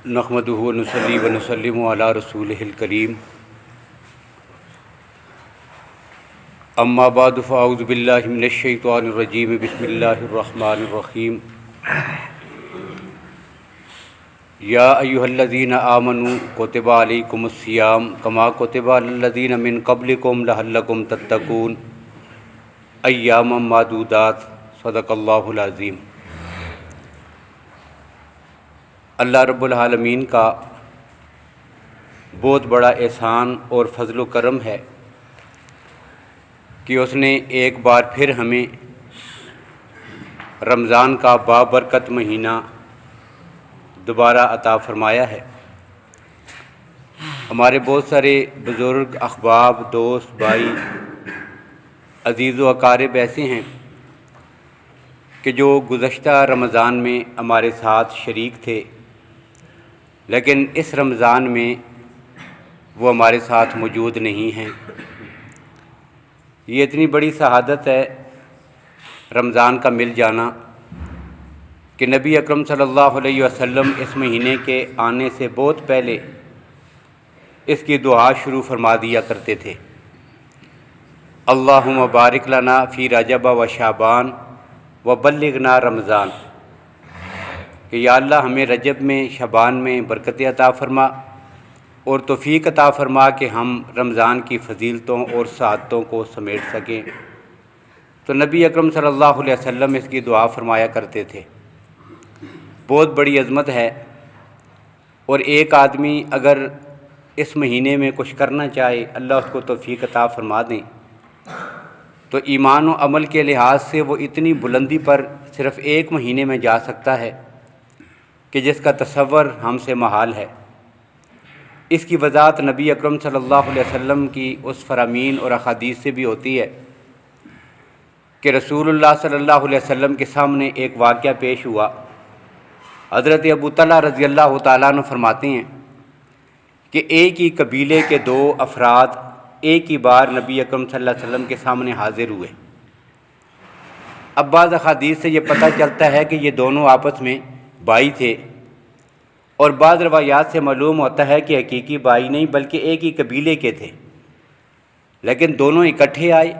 نحمدہ و نصلی و نسلم علی رسولہ الکریم اما بعد فاعوذ باللہ من الشیطان الرجیم بسم اللہ الرحمن الرحیم یا ایہا الذین آمنوا کتب علیکم الصیام کما کتب علی الذین من قبلکم لعلکم تتقون ایاما معدودات صدق اللہ العظیم۔ اللہ رب العالمین کا بہت بڑا احسان اور فضل و کرم ہے کہ اس نے ایک بار پھر ہمیں رمضان کا بابرکت مہینہ دوبارہ عطا فرمایا ہے۔ ہمارے بہت سارے بزرگ، احباب، دوست، بھائی، عزیز و اقارب ایسے ہیں کہ جو گزشتہ رمضان میں ہمارے ساتھ شریک تھے، لیکن اس رمضان میں وہ ہمارے ساتھ موجود نہیں ہیں۔ یہ اتنی بڑی سعادت ہے رمضان کا مل جانا کہ نبی اکرم صلی اللہ علیہ وسلم اس مہینے کے آنے سے بہت پہلے اس کی دعا شروع فرما دیا کرتے تھے، اللہم بارک لنا فی رجب و شعبان و بلغنا رمضان، کہ یا اللہ ہمیں رجب میں، شعبان میں برکت عطا فرما اور توفیق عطا فرما کہ ہم رمضان کی فضیلتوں اور سعادتوں کو سمیٹ سکیں۔ تو نبی اکرم صلی اللہ علیہ وسلم اس کی دعا فرمایا کرتے تھے۔ بہت بڑی عظمت ہے، اور ایک آدمی اگر اس مہینے میں کچھ کرنا چاہے، اللہ اس کو توفیق عطا فرما دیں، تو ایمان و عمل کے لحاظ سے وہ اتنی بلندی پر صرف ایک مہینے میں جا سکتا ہے کہ جس کا تصور ہم سے محال ہے۔ اس کی وضاحت نبی اکرم صلی اللہ علیہ وسلم کی اس فرامین اور احادیث سے بھی ہوتی ہے کہ رسول اللہ صلی اللہ علیہ وسلم کے سامنے ایک واقعہ پیش ہوا۔ حضرت ابو طلحہ رضی اللہ تعالیٰ عنہ فرماتے ہیں کہ ایک ہی قبیلے کے دو افراد ایک ہی بار نبی اکرم صلی اللہ علیہ وسلم کے سامنے حاضر ہوئے۔ اب بعض احادیث سے یہ پتہ چلتا ہے کہ یہ دونوں آپس میں بھائی تھے، اور بعض روایات سے معلوم ہوتا ہے کہ حقیقی بھائی نہیں بلکہ ایک ہی قبیلے کے تھے، لیکن دونوں اکٹھے آئے،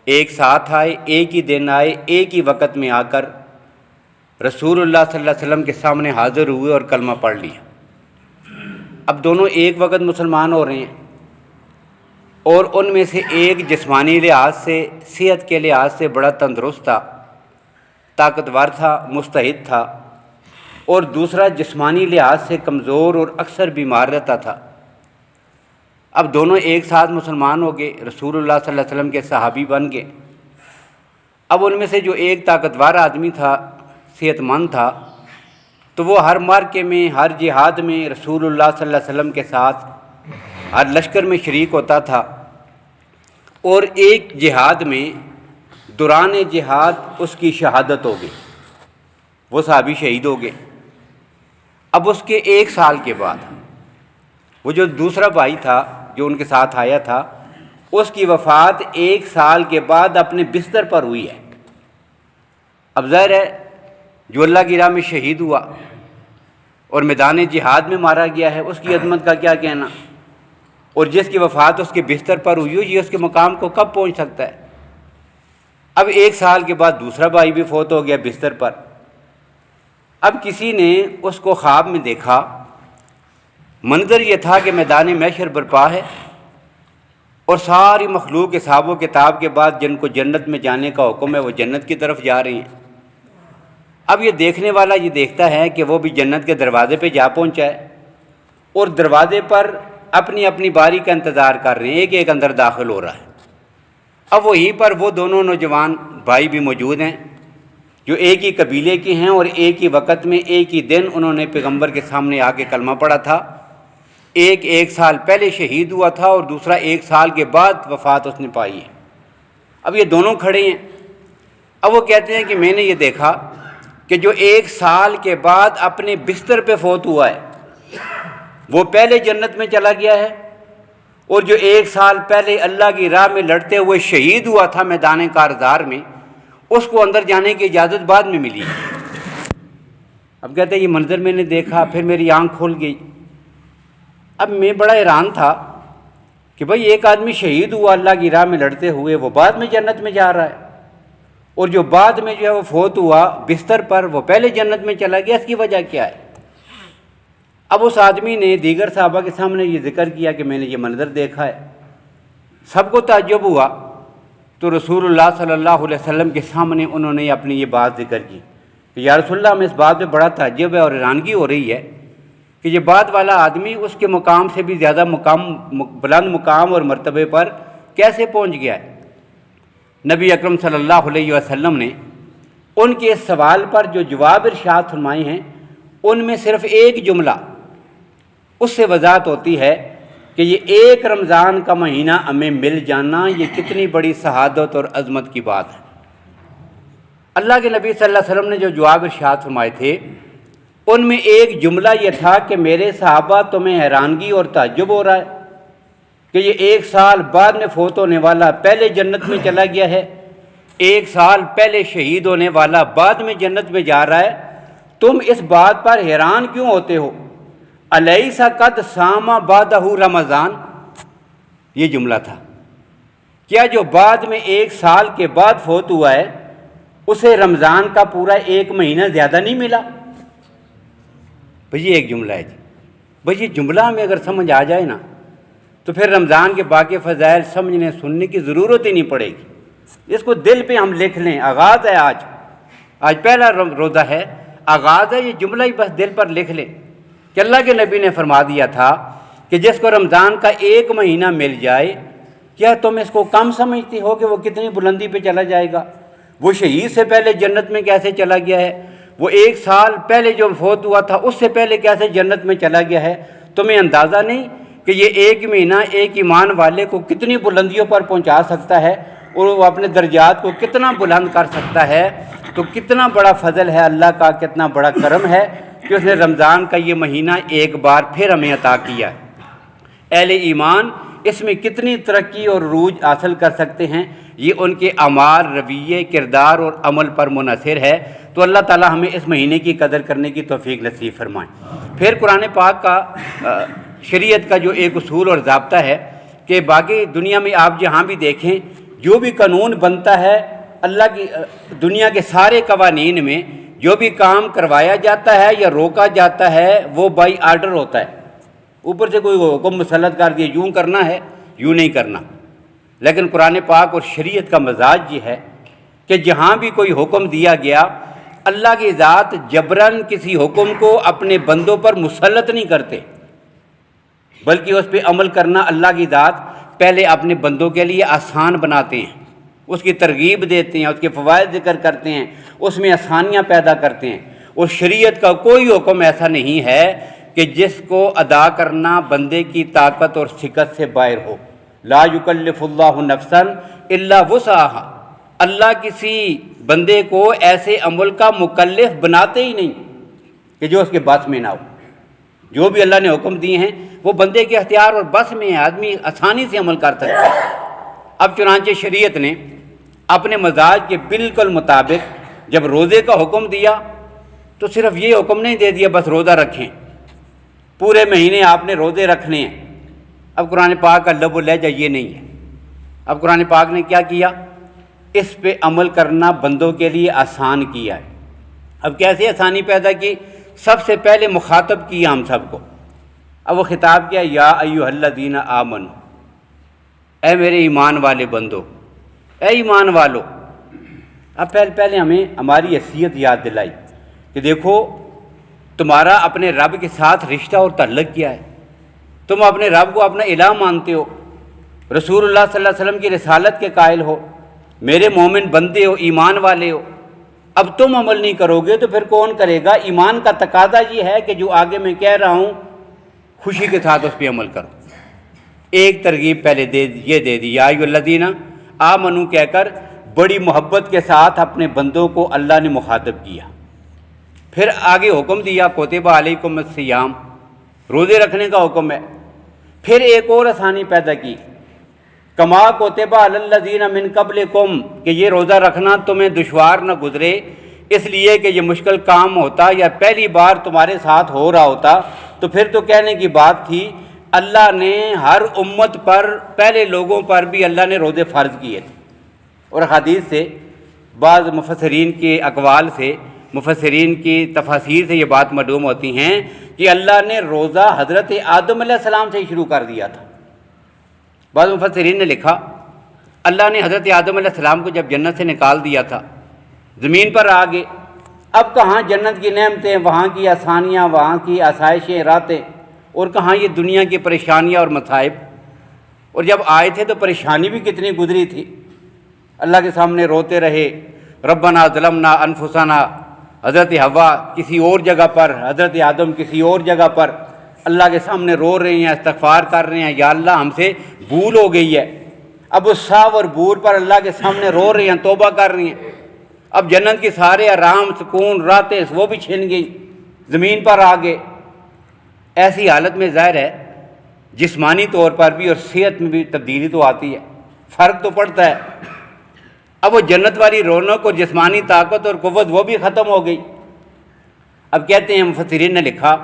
ایک ساتھ آئے، ایک ہی دن آئے، ایک ہی وقت میں آ کر رسول اللہ صلی اللہ علیہ وسلم کے سامنے حاضر ہوئے اور کلمہ پڑھ لیا۔ اب دونوں ایک وقت مسلمان ہو رہے ہیں، اور ان میں سے ایک جسمانی لحاظ سے، صحت کے لحاظ سے بڑا تندرست تھا، طاقتور تھا، مستعد تھا، اور دوسرا جسمانی لحاظ سے کمزور اور اکثر بیمار رہتا تھا۔ اب دونوں ایک ساتھ مسلمان ہو گئے، رسول اللہ صلی اللہ علیہ وسلم کے صحابی بن گئے۔ اب ان میں سے جو ایک طاقتور آدمی تھا، صحت مند تھا، تو وہ ہر معرکے میں، ہر جہاد میں رسول اللہ صلی اللہ علیہ وسلم کے ساتھ ہر لشکر میں شریک ہوتا تھا، اور ایک جہاد میں دوران جہاد اس کی شہادت ہو گئی، وہ صحابی شہید ہو گئے۔ اب اس کے ایک سال کے بعد وہ جو دوسرا بھائی تھا جو ان کے ساتھ آیا تھا، اس کی وفات ایک سال کے بعد اپنے بستر پر ہوئی ہے۔ اب ظاہر ہے جو اللہ کی راہ میں شہید ہوا اور میدان جہاد میں مارا گیا ہے، اس کی عظمت کا کیا کہنا، اور جس کی وفات اس کے بستر پر ہوئی ہو، یہ اس کے مقام کو کب پہنچ سکتا ہے۔ اب ایک سال کے بعد دوسرا بھائی بھی فوت ہو گیا بستر پر۔ اب کسی نے اس کو خواب میں دیکھا، منظر یہ تھا کہ میدان محشر برپا ہے، اور ساری مخلوق حساب و کتاب کے بعد جن کو جنت میں جانے کا حکم ہے وہ جنت کی طرف جا رہی ہیں۔ اب یہ دیکھنے والا یہ دیکھتا ہے کہ وہ بھی جنت کے دروازے پہ جا پہنچا ہے، اور دروازے پر اپنی اپنی باری کا انتظار کر رہے ہیں، ایک ایک اندر داخل ہو رہا ہے۔ اب وہیں پر وہ دونوں نوجوان بھائی بھی موجود ہیں جو ایک ہی قبیلے کے ہیں، اور ایک ہی وقت میں، ایک ہی دن انہوں نے پیغمبر کے سامنے آ کے کلمہ پڑھا تھا۔ ایک سال پہلے شہید ہوا تھا، اور دوسرا ایک سال کے بعد وفات اس نے پائی ہے۔ اب یہ دونوں کھڑے ہیں۔ اب وہ کہتے ہیں کہ میں نے یہ دیکھا کہ جو ایک سال کے بعد اپنے بستر پہ فوت ہوا ہے وہ پہلے جنت میں چلا گیا ہے، اور جو ایک سال پہلے اللہ کی راہ میں لڑتے ہوئے شہید ہوا تھا میدان کارزار میں، اس کو اندر جانے کی اجازت بعد میں ملی۔ اب کہتے ہیں یہ منظر میں نے دیکھا، پھر میری آنکھ کھول گئی۔ اب میں بڑا حیران تھا کہ بھائی ایک آدمی شہید ہوا اللہ کی راہ میں لڑتے ہوئے، وہ بعد میں جنت میں جا رہا ہے، اور جو بعد میں جو ہے وہ فوت ہوا بستر پر، وہ پہلے جنت میں چلا گیا، اس کی وجہ کیا ہے؟ اب اس آدمی نے دیگر صحابہ کے سامنے یہ ذکر کیا کہ میں نے یہ منظر دیکھا ہے۔ سب کو تعجب ہوا، تو رسول اللہ صلی اللہ علیہ وسلم کے سامنے انہوں نے اپنی یہ بات ذکر کی کہ یا رسول اللہ، ہمیں اس بات پہ بڑا تعجب ہے اور حیرانگی ہو رہی ہے کہ یہ بعد والا آدمی اس کے مقام سے بھی زیادہ بلند مقام اور مرتبے پر کیسے پہنچ گیا ہے؟ نبی اکرم صلی اللہ علیہ وسلم نے ان کے اس سوال پر جو جواب ارشاد فرمائے ہیں، ان میں صرف ایک جملہ، اس سے وضاحت ہوتی ہے کہ یہ ایک رمضان کا مہینہ ہمیں مل جانا یہ کتنی بڑی سعادت اور عظمت کی بات ہے۔ اللہ کے نبی صلی اللہ علیہ وسلم نے جو جواب ارشاد فرمائے تھے، ان میں ایک جملہ یہ تھا کہ میرے صحابہ، تمہیں حیرانگی اور تعجب ہو رہا ہے کہ یہ 1 سال بعد میں فوت ہونے والا پہلے جنت میں چلا گیا ہے، 1 سال پہلے شہید ہونے والا بعد میں جنت میں جا رہا ہے، تم اس بات پر حیران کیوں ہوتے ہو؟ الیس قد صام بعدہ رمضان، یہ جملہ تھا۔ کیا جو بعد میں 1 سال کے بعد فوت ہوا ہے اسے رمضان کا پورا 1 مہینہ زیادہ نہیں ملا؟ بھئی یہ ایک جملہ ہے جی۔ بھئی یہ جملہ ہمیں اگر سمجھ آ جائے نا تو پھر رمضان کے باقی فضائل سمجھنے سننے کی ضرورت ہی نہیں پڑے گی۔ اس کو دل پہ ہم لکھ لیں، آغاز ہے آج پہلا روزہ ہے، آغاز ہے، یہ جملہ ہی بس دل پر لکھ لیں کہ اللہ کے نبی نے فرما دیا تھا کہ جس کو رمضان کا 1 مہینہ مل جائے، کیا تم اس کو کم سمجھتی ہو کہ وہ کتنی بلندی پہ چلا جائے گا؟ وہ شہید سے پہلے جنت میں کیسے چلا گیا ہے؟ وہ 1 سال پہلے جو فوت ہوا تھا اس سے پہلے کیسے جنت میں چلا گیا ہے؟ تمہیں اندازہ نہیں کہ یہ 1 مہینہ ایک ایمان والے کو کتنی بلندیوں پر پہنچا سکتا ہے اور وہ اپنے درجات کو کتنا بلند کر سکتا ہے؟ تو کتنا بڑا فضل ہے اللہ کا، کتنا بڑا کرم ہے کہ اس نے رمضان کا یہ مہینہ ایک بار پھر ہمیں عطا کیا ہے۔ اہل ایمان اس میں کتنی ترقی اور عروج حاصل کر سکتے ہیں، یہ ان کے اعمال، رویے، کردار اور عمل پر منحصر ہے۔ تو اللہ تعالی ہمیں اس مہینے کی قدر کرنے کی توفیق نصیب فرمائیں۔ پھر قرآن پاک کا شریعت کا جو ایک اصول اور ضابطہ ہے کہ باقی دنیا میں آپ جہاں بھی دیکھیں جو بھی قانون بنتا ہے، اللہ کی دنیا کے سارے قوانین میں جو بھی کام کروایا جاتا ہے یا روکا جاتا ہے وہ بائی آرڈر ہوتا ہے، اوپر سے کوئی حکم مسلط کر دیا یوں کرنا ہے یوں نہیں کرنا۔ لیکن قرآن پاک اور شریعت کا مزاج یہ ہے کہ جہاں بھی کوئی حکم دیا گیا، اللہ کی ذات جبراً کسی حکم کو اپنے بندوں پر مسلط نہیں کرتے، بلکہ اس پہ عمل کرنا اللہ کی ذات پہلے اپنے بندوں کے لیے آسان بناتے ہیں، اس کی ترغیب دیتے ہیں، اس کے فوائد ذکر کرتے ہیں، اس میں آسانیاں پیدا کرتے ہیں۔ اور شریعت کا کوئی حکم ایسا نہیں ہے کہ جس کو ادا کرنا بندے کی طاقت اور سکت سے باہر ہو۔ لا یکلف اللہ نفسا الا وسعہا، اللہ کسی بندے کو ایسے عمل کا مکلف بناتے ہی نہیں کہ جو اس کے بس میں نہ ہو۔ جو بھی اللہ نے حکم دیے ہیں وہ بندے کے اختیار اور بس میں ہے، آدمی آسانی سے عمل کر سکتا ہے۔ اب چنانچہ شریعت نے اپنے مزاج کے بالکل مطابق جب روزے کا حکم دیا تو صرف یہ حکم نہیں دے دیا بس روزہ رکھیں، پورے مہینے آپ نے روزے رکھنے ہیں۔ اب قرآن پاک کا لب و لہجہ یہ نہیں ہے۔ اب قرآن پاک نے کیا کیا؟ اس پہ عمل کرنا بندوں کے لیے آسان کیا ہے۔ اب کیسے آسانی پیدا کی؟ سب سے پہلے مخاطب کیا ہم سب کو۔ اب وہ خطاب کیا، یا ایھا الذین آمنوا، اے میرے ایمان والے بندو، اے ایمان والو۔ اب پہلے ہمیں ہماری حیثیت یاد دلائی کہ دیکھو تمہارا اپنے رب کے ساتھ رشتہ اور تعلق کیا ہے، تم اپنے رب کو اپنا الہ مانتے ہو، رسول اللہ صلی اللہ علیہ وسلم کی رسالت کے قائل ہو، میرے مومن بندے ہو، ایمان والے ہو۔ اب تم عمل نہیں کرو گے تو پھر کون کرے گا؟ ایمان کا تقاضا یہ ہے کہ جو آگے میں کہہ رہا ہوں خوشی کے ساتھ اس پہ عمل کرو۔ ایک ترغیب پہلے یہ دے دی، یا ایھا الذین آمنوا کہہ کر بڑی محبت کے ساتھ اپنے بندوں کو اللہ نے مخاطب کیا۔ پھر آگے حکم دیا، کتب علیکم الصیام، روزے رکھنے کا حکم ہے۔ پھر ایک اور آسانی پیدا کی، کما کتب علی الذین من قبلکم، کہ یہ روزہ رکھنا تمہیں دشوار نہ گزرے اس لیے کہ یہ مشکل کام ہوتا یا پہلی بار تمہارے ساتھ ہو رہا ہوتا تو پھر تو کہنے کی بات تھی۔ اللہ نے ہر امت پر، پہلے لوگوں پر بھی اللہ نے روزے فرض کیے تھے، اور حدیث سے بعض مفسرین کے اقوال سے، مفسرین کی تفاسیر سے یہ بات معلوم ہوتی ہیں کہ اللہ نے روزہ حضرت آدم علیہ السلام سے ہی شروع کر دیا تھا۔ بعض مفسرین نے لکھا اللہ نے حضرت آدم علیہ السلام کو جب جنت سے نکال دیا تھا، زمین پر آ گئے، اب کہاں جنت کی نعمتیں، وہاں کی آسانیاں، وہاں کی آسائشیں، راتیں، اور کہاں یہ دنیا کی پریشانیاں اور مصائب۔ اور جب آئے تھے تو پریشانی بھی کتنی گزری تھی، اللہ کے سامنے روتے رہے، ربنا ظلمنا انفسنا، حضرت حوا کسی اور جگہ پر، حضرت آدم کسی اور جگہ پر اللہ کے سامنے رو رہے ہیں، استغفار کر رہے ہیں، یا اللہ ہم سے بھول ہو گئی ہے۔ اب اس صاف اور بور پر اللہ کے سامنے رو رہے ہیں، توبہ کر رہی ہیں۔ اب جنت کے سارے آرام، سکون، راتیں وہ بھی چھن گئی، زمین پر آ گئے۔ ایسی حالت میں ظاہر ہے جسمانی طور پر بھی اور صحت میں بھی تبدیلی تو آتی ہے، فرق تو پڑتا ہے۔ اب وہ جنت والی رونق اور جسمانی طاقت اور قوت وہ بھی ختم ہو گئی۔ اب کہتے ہیں مفسرین نے لکھا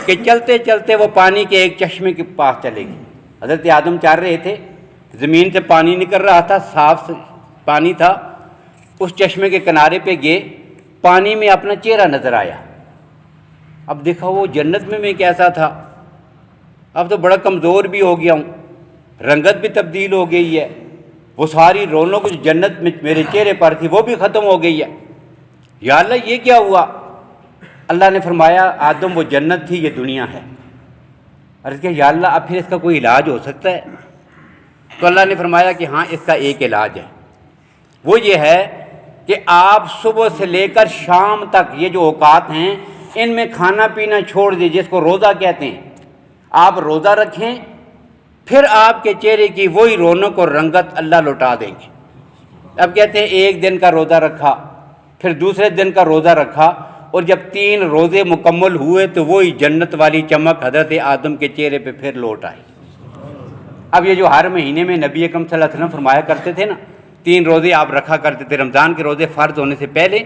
کہ چلتے چلتے وہ پانی کے ایک چشمے کے پاس چلے گئے۔ حضرت آدم چل رہے تھے، زمین سے پانی نکل رہا تھا، صاف پانی تھا، اس چشمے کے کنارے پہ گئے، پانی میں اپنا چہرہ نظر آیا۔ اب دیکھا وہ جنت میں کیسا تھا، اب تو بڑا کمزور بھی ہو گیا ہوں، رنگت بھی تبدیل ہو گئی ہے، وہ ساری رونق جو جنت میں میرے چہرے پر تھی وہ بھی ختم ہو گئی ہے۔ یا اللہ یہ کیا ہوا؟ اللہ نے فرمایا آدم وہ جنت تھی، یہ دنیا ہے۔ عرض کیا یا اللہ اب پھر اس کا کوئی علاج ہو سکتا ہے؟ تو اللہ نے فرمایا کہ ہاں اس کا ایک علاج ہے، وہ یہ ہے کہ آپ صبح سے لے کر شام تک یہ جو اوقات ہیں ان میں کھانا پینا چھوڑ دیجیے، جس کو روزہ کہتے ہیں۔ آپ روزہ رکھیں، پھر آپ کے چہرے کی وہی رونق اور رنگت اللہ لوٹا دیں گے۔ اب کہتے ہیں ایک دن کا روزہ رکھا، پھر دوسرے دن کا روزہ رکھا، اور جب 3 روزے مکمل ہوئے تو وہی جنت والی چمک حضرت آدم کے چہرے پہ پھر لوٹ آئی۔ اب یہ جو ہر مہینے میں نبی اکرم صلی اللہ علیہ وسلم فرمایا کرتے تھے نا، 3 روزے آپ رکھا کرتے تھے، رمضان کے روزے فرض ہونے سے پہلے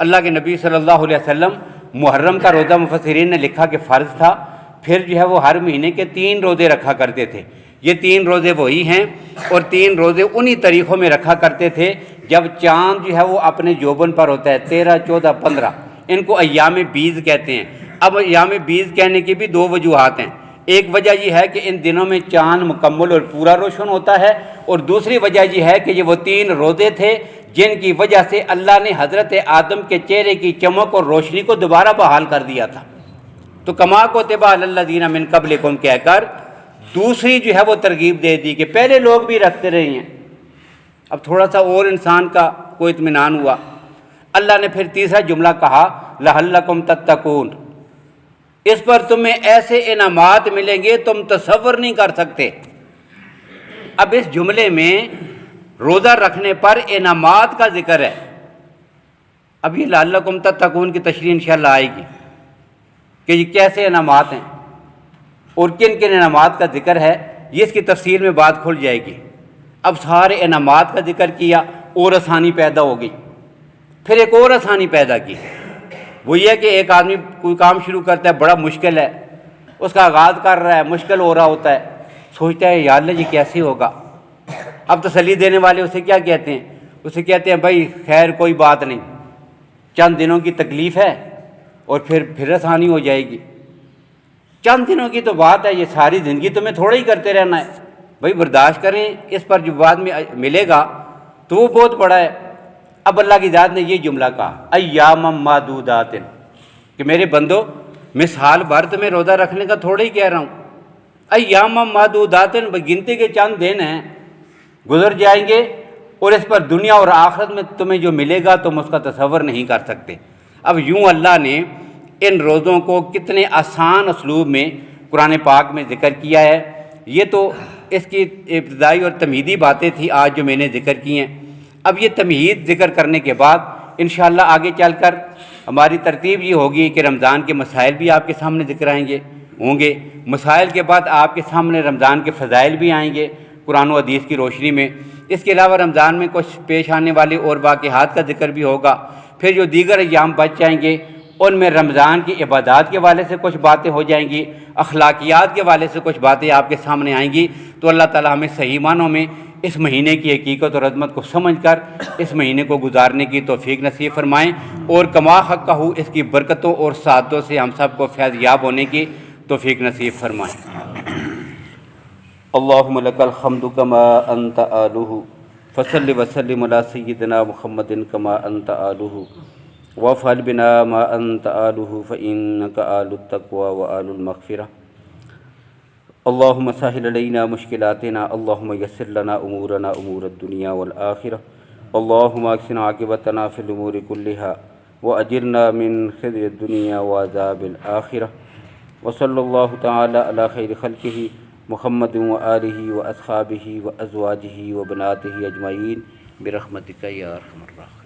اللہ کے نبی صلی اللہ علیہ وسلم محرم کا روزہ مفسرین نے لکھا کہ فرض تھا، پھر جو ہے وہ ہر مہینے کے 3 روزے رکھا کرتے تھے۔ یہ 3 روزے وہی ہیں، اور 3 روزے انہی طریقوں میں رکھا کرتے تھے جب چاند جو ہے وہ اپنے جوبن پر ہوتا ہے، 13، 14، 15، ان کو ایام بیض کہتے ہیں۔ اب ایام بیض کہنے کی بھی 2 وجوہات ہیں۔ ایک وجہ یہ ہے کہ ان دنوں میں چاند مکمل اور پورا روشن ہوتا ہے، اور دوسری وجہ یہ ہے کہ یہ وہ 3 روزے تھے جن کی وجہ سے اللہ نے حضرت آدم کے چہرے کی چمک اور روشنی کو دوبارہ بحال کر دیا تھا۔ تو کما کتب علی الذین من قبلکم کہہ کر دوسری جو ہے وہ ترغیب دے دی کہ پہلے لوگ بھی رکھتے رہے ہیں۔ اب تھوڑا سا اور انسان کا کوئی اطمینان ہوا۔ اللہ نے پھر تیسرا جملہ کہا لعلکم تتقون، اس پر تمہیں ایسے انعامات ملیں گے تم تصور نہیں کر سکتے۔ اب اس جملے میں روزہ رکھنے پر انعامات کا ذکر ہے۔ اب یہ لعلکم تتقون کی تشریح انشاءاللہ آئے گی کہ یہ کیسے انعامات ہیں اور کن کن انعامات کا ذکر ہے، یہ اس کی تفصیل میں بات کھل جائے گی۔ اب سارے انعامات کا ذکر کیا اور آسانی پیدا ہو گئی، پھر ایک اور آسانی پیدا کی، وہ یہ کہ ایک آدمی کوئی کام شروع کرتا ہے، بڑا مشکل ہے، اس کا آغاز کر رہا ہے، مشکل ہو رہا ہوتا ہے، سوچتا ہے یا اللہ یہ کیسے ہوگا۔ اب تسلی دینے والے اسے کیا کہتے ہیں؟ اسے کہتے ہیں بھائی خیر کوئی بات نہیں، چند دنوں کی تکلیف ہے اور پھر آسانی ہو جائے گی۔ چند دنوں کی تو بات ہے، یہ ساری زندگی تمہیں تھوڑا ہی کرتے رہنا ہے، بھائی برداشت کریں، اس پر جو بعد میں ملے گا تو وہ بہت بڑا ہے۔ اب اللہ کی ذات نے یہ جملہ کہا ایام معدودات، کہ میرے بندو میں سال بھر تمہیں روزہ رکھنے کا تھوڑا ہی کہہ رہا ہوں۔ ایام معدودات، گنتی کے چند دن ہیں، گزر جائیں گے، اور اس پر دنیا اور آخرت میں تمہیں جو ملے گا تم اس کا تصور نہیں کر سکتے۔ اب یوں اللہ نے ان روزوں کو کتنے آسان اسلوب میں قرآن پاک میں ذکر کیا ہے۔ یہ تو اس کی ابتدائی اور تمہیدی باتیں تھیں آج جو میں نے ذکر کی ہیں۔ اب یہ تمہید ذکر کرنے کے بعد انشاءاللہ آگے چل کر ہماری ترتیب یہ ہوگی کہ رمضان کے مسائل بھی آپ کے سامنے ذکر ہوں گے، مسائل کے بعد آپ کے سامنے رمضان کے فضائل بھی آئیں گے قرآن و حدیث کی روشنی میں۔ اس کے علاوہ رمضان میں کچھ پیش آنے والے اور واقعات کا ذکر بھی ہوگا، پھر جو دیگر ایام بچ جائیں گے ان میں رمضان کی عبادات کے حوالے سے کچھ باتیں ہو جائیں گی، اخلاقیات کے حوالے سے کچھ باتیں آپ کے سامنے آئیں گی۔ تو اللہ تعالیٰ ہمیں صحیح معنوں میں اس مہینے کی حقیقت اور عظمت کو سمجھ کر اس مہینے کو گزارنے کی توفیق نصیب فرمائیں، اور کما حق کا ہو اس کی برکتوں اور سعادتوں سے ہم سب کو فیض یاب ہونے کی توفیق نصیب فرمائیں۔ اللہم لک الحمد کما انت آلہ فصل وسلم علی سیدنا محمد کما انت آلہ وافعل بنا ما انت آلہ فإنک آل التقوی وآل المغفرہ۔ اللہم سہل علینا مشکلاتنا، اللہم یسر لنا امورنا امور الدنیا والآخرہ، اللہم احسن عاقبتنا فی الامور کلہا واجرنا من خزی الدنیا وعذاب الآخرہ، وصلی اللہ تعالی علی خیر خلقہ محمد وآلہ واصحابہ وازواجہ وبناتہ اجمعین برحمتک یا ارحم الراحمین۔